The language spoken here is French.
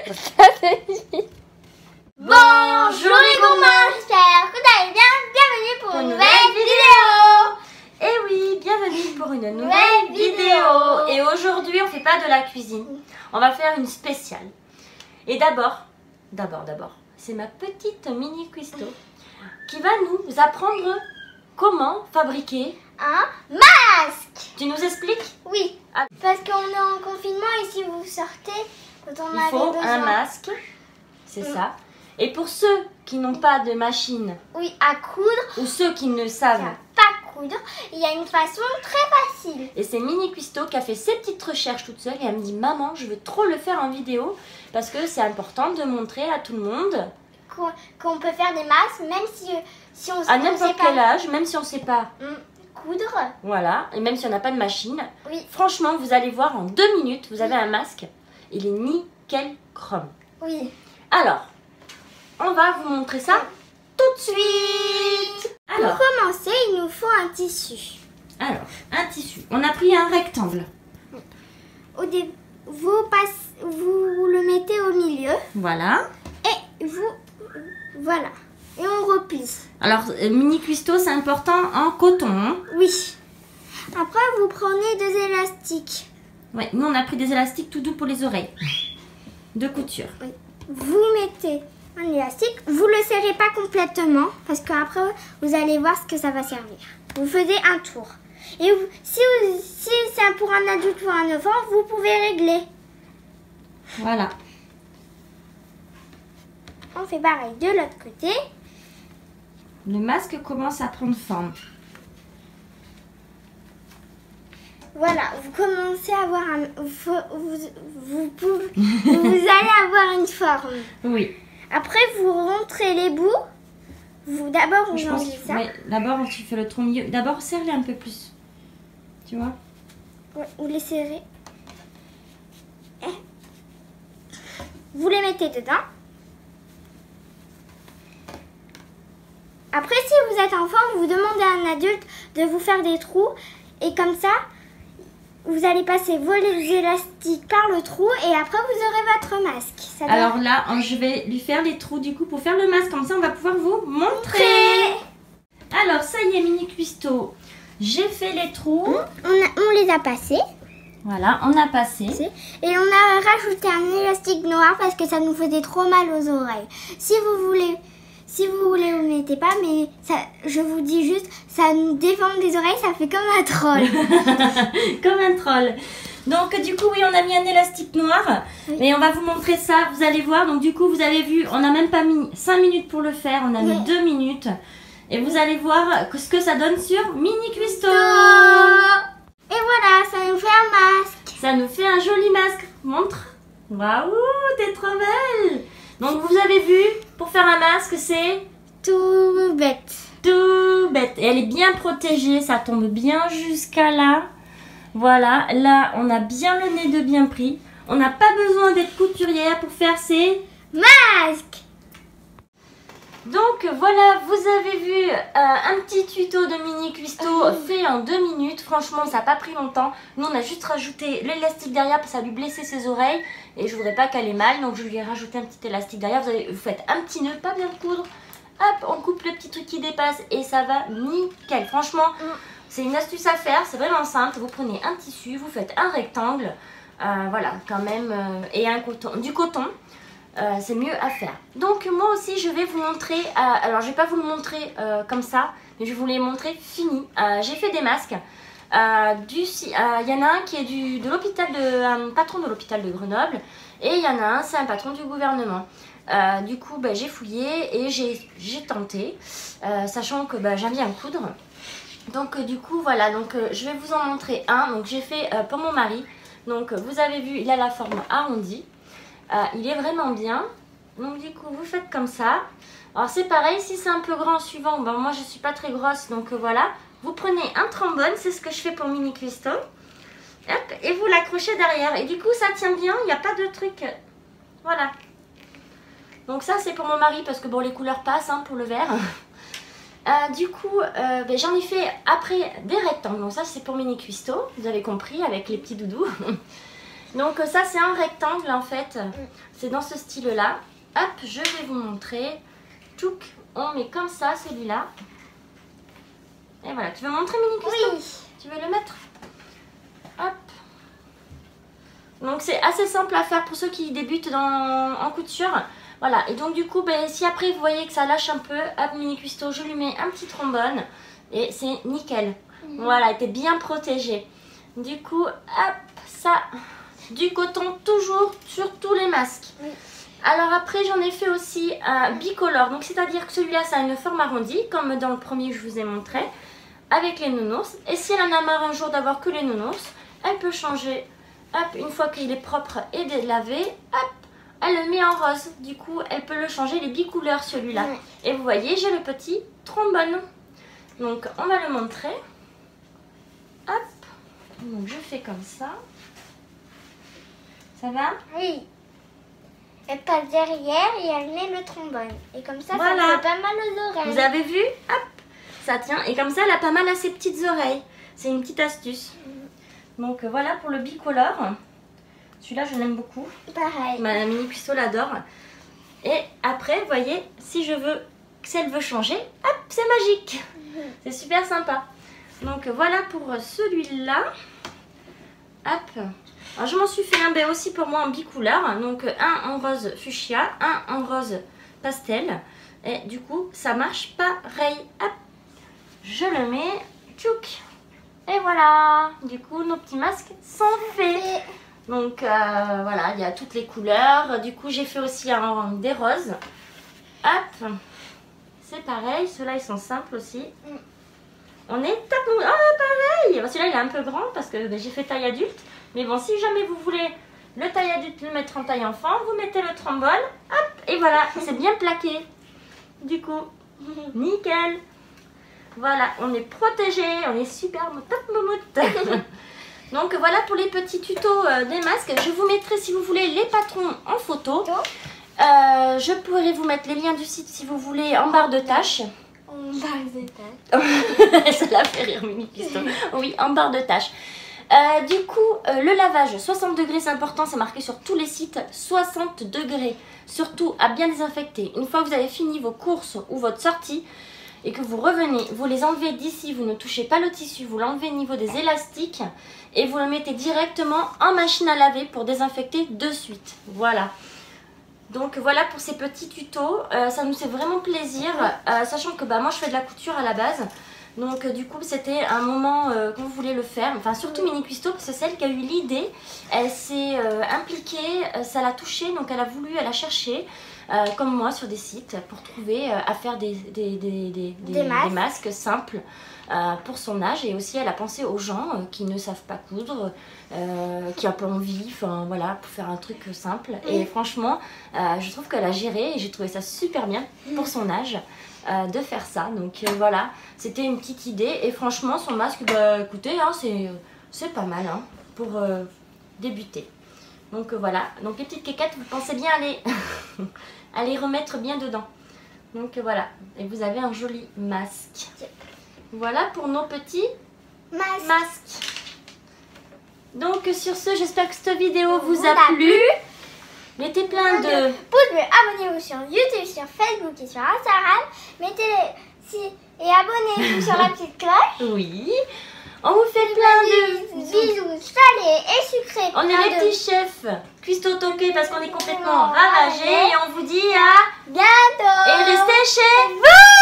Bonjour les gourmands, j'espère que vous allez bien. Bienvenue pour une nouvelle vidéo. Et oui, bienvenue pour une nouvelle vidéo. Et aujourd'hui, on fait pas de la cuisine. On va faire une spéciale. Et d'abord, c'est ma petite mini cuistot qui va nous apprendre comment fabriquer un masque. Tu nous expliques? Oui, parce qu'on est en confinement et si vous sortez, quand on Il faut un masque, c'est ça. Et pour ceux qui n'ont pas de machine, oui, à coudre, ou ceux qui ne savent pas coudre, il y a une façon très facile. Et c'est Mini Cuistot qui a fait ses petites recherches toute seule et elle me dit maman, je veux trop le faire en vidéo parce que c'est important de montrer à tout le monde qu'on peut faire des masques même si on à n'importe quel âge, même si on ne sait pas coudre. Voilà, et même si on n'a pas de machine. Oui. Franchement, vous allez voir en 2 minutes, vous avez un masque. Il est nickel chrome. Oui. Alors, on va vous montrer ça tout de suite. Alors, pour commencer, il nous faut un tissu. Alors, un tissu. On a pris un rectangle. Au début, vous le mettez au milieu. Voilà. Et voilà. Et on replie. Alors, Mini Cuistot, c'est important en coton. Hein? Oui. Après, vous prenez 2 élastiques. Ouais, nous on a pris des élastiques tout doux pour les oreilles. De couture. Oui. Vous mettez un élastique. Vous le serrez pas complètement parce qu'après, vous allez voir ce que ça va servir. Vous faisiez un tour. Et si c'est pour un adulte ou un enfant, vous pouvez régler. Voilà. On fait pareil de l'autre côté. Le masque commence à prendre forme. Voilà, vous commencez à avoir vous allez avoir une forme. Oui. Après, vous rentrez les bouts. D'abord, vous enlevez ça. Oui, d'abord, tu fais le tronc milieu. D'abord, serre-les un peu plus. Tu vois? Ouais, vous les serrez. Vous les mettez dedans. Après, si vous êtes enfant, vous demandez à un adulte de vous faire des trous. Et comme ça, vous allez passer vos élastiques par le trou et après, vous aurez votre masque. Alors là, je vais lui faire les trous du coup pour faire le masque. Comme ça, on va pouvoir vous montrer. Alors, ça y est, Mini Cuistot. J'ai fait les trous. On les a passés. Voilà, on a passé. Et on a rajouté un élastique noir parce que ça nous faisait trop mal aux oreilles. Si vous voulez, vous mettez pas, mais ça, je vous dis juste, ça nous déforme les oreilles, ça fait comme un troll. Comme un troll. Donc du coup, oui, on a mis un élastique noir. Oui. Et on va vous montrer ça, vous allez voir. Donc du coup, vous avez vu, on n'a même pas mis 5 minutes pour le faire, on a mis 2 minutes. Et vous allez voir ce que ça donne sur Mini Cuistot. Et voilà, ça nous fait un masque. Ça nous fait un joli masque. Montre. Waouh, t'es trop belle. Donc vous avez vu, pour faire un masque, c'est tout bête. Tout bête. Et elle est bien protégée, ça tombe bien jusqu'à là. Voilà, là on a bien le nez de bien pris. On n'a pas besoin d'être couturière pour faire ces masques. Donc voilà, vous avez vu un petit tuto de Mini Cuistot fait en 2 minutes. Franchement, ça n'a pas pris longtemps. Nous, on a juste rajouté l'élastique derrière parce que ça lui blessait ses oreilles. Et je voudrais pas qu'elle ait mal, donc je lui ai rajouté un petit élastique derrière. Vous faites un petit nœud, pas bien coudre. Hop, on coupe le petit truc qui dépasse et ça va nickel. Franchement, c'est une astuce à faire, c'est vraiment simple. Vous prenez un tissu, vous faites un rectangle. Voilà, quand même. Et du coton. C'est mieux à faire. Donc moi aussi je vais vous montrer, alors je vais pas vous le montrer comme ça, mais je vais vous les montrer finis. J'ai fait des masques. Il y en a un qui est de l'hôpital un patron de l'hôpital de Grenoble, et il y en a un, c'est un patron du gouvernement. Du coup j'ai fouillé et j'ai tenté, sachant que j'aime bien coudre. Donc du coup voilà, donc je vais vous en montrer un. Donc j'ai fait pour mon mari. Donc vous avez vu, il a la forme arrondie. Il est vraiment bien. Donc du coup vous faites comme ça. Alors c'est pareil, si c'est un peu grand suivant, moi je suis pas très grosse, donc voilà. Vous prenez un trombone, c'est ce que je fais pour Mini Cuistot. Hop, et vous l'accrochez derrière. Et du coup ça tient bien, il n'y a pas de truc. Voilà. Donc ça c'est pour mon mari parce que bon, les couleurs passent pour le vert. Du coup j'en ai fait après des rectangles. Donc ça c'est pour Mini Cuistot, vous avez compris, avec les petits doudous. Donc ça c'est un rectangle en fait. C'est dans ce style-là. Hop, je vais vous montrer. Tchouk, on met comme ça celui-là. Et voilà, tu veux montrer Mini Cuisto? Oui. Tu veux le mettre? Hop. Donc c'est assez simple à faire pour ceux qui débutent en couture. Voilà, et donc du coup, ben, si après vous voyez que ça lâche un peu, hop, Mini Cuisto, je lui mets un petit trombone. Et c'est nickel. Voilà, elle était bien protégée. Du coup, hop, ça, du coton toujours sur tous les masques. Oui. Alors après, j'en ai fait aussi un bicolore. Donc c'est-à-dire que celui-là, ça a une forme arrondie, comme dans le premier que je vous ai montré, avec les nounours. Et si elle en a marre un jour d'avoir que les nounours, elle peut changer. Hop, une fois qu'il est propre et délavé, hop, elle le met en rose. Du coup, elle peut le changer, les bicouleurs celui-là. Oui. Et vous voyez, j'ai le petit trombone. Donc on va le montrer. Hop. Donc je fais comme ça. Ça va? Oui. Elle passe derrière et elle met le trombone. Et comme ça, Voilà. ça fait pas mal aux oreilles. Vous avez vu? Hop. Ça tient. Et comme ça, elle a pas mal à ses petites oreilles. C'est une petite astuce. Donc voilà pour le bicolore. Celui-là, je l'aime beaucoup. Pareil. Ma Mini Cuisto l'adore. Et après, vous voyez, si je veux, si elle veut changer, hop, c'est magique. C'est super sympa. Donc voilà pour celui-là. Hop. Alors je m'en suis fait un bain aussi pour moi en bicouleur. Donc un en rose fuchsia, un en rose pastel. Et du coup, ça marche pareil. Hop. Je le mets. Tchouk. Et voilà. Du coup, nos petits masques sont faits. Donc voilà, il y a toutes les couleurs. Du coup, j'ai fait aussi des roses. Hop. C'est pareil. Ceux-là, ils sont simples aussi. On est top. Ah, pareil. Celui-là, il est un peu grand parce que j'ai fait taille adulte. Mais bon, si jamais vous voulez le taille adulte, le mettre en taille enfant, vous mettez le trombone. Hop. Et voilà, c'est bien plaqué. Du coup, nickel. Voilà, on est protégé. On est super top moumoute. Donc voilà pour les petits tutos des masques. Je vous mettrai si vous voulez les patrons en photo. Je pourrai vous mettre les liens du site si vous voulez en barre de tâches. En barre de tâches. Ça l'a fait rire Mini Cuisto. Oui, en barre de tâches. Du coup, le lavage, 60 degrés c'est important, c'est marqué sur tous les sites, 60 degrés. Surtout à bien désinfecter. Une fois que vous avez fini vos courses ou votre sortie, et que vous revenez, vous les enlevez d'ici, vous ne touchez pas le tissu, vous l'enlevez au niveau des élastiques et vous le mettez directement en machine à laver pour désinfecter de suite. Voilà. Donc voilà pour ces petits tutos, ça nous fait vraiment plaisir, sachant que moi je fais de la couture à la base. Donc du coup c'était un moment qu'on voulait le faire, enfin surtout Mini Cuisto parce que c'est elle qui a eu l'idée, elle s'est impliquée, ça l'a touchée, donc elle a voulu, elle a cherché. Comme moi sur des sites pour trouver à faire des masques simples pour son âge, et aussi elle a pensé aux gens qui ne savent pas coudre, qui n'ont pas envie, enfin voilà, pour faire un truc simple. Et franchement je trouve qu'elle a géré et j'ai trouvé ça super bien pour son âge de faire ça. Donc voilà, c'était une petite idée et franchement son masque, bah écoutez, hein, c'est pas mal hein, pour débuter. Donc voilà, donc les petites quéquettes, vous pensez bien à les remettre bien dedans. Donc voilà, et vous avez un joli masque. Voilà pour nos petits masques. Donc sur ce, j'espère que cette vidéo vous a plu. Mettez plein de pouces bleus, abonnez-vous sur YouTube, sur Facebook et sur Instagram. Mettez-les et abonnez-vous sur la petite cloche. Oui. On vous fait plein de bisous salés et sucrés. On est les petits chefs Cuisto toqués parce qu'on est complètement ravagés. Et on vous dit à bientôt. Et restez chez vous.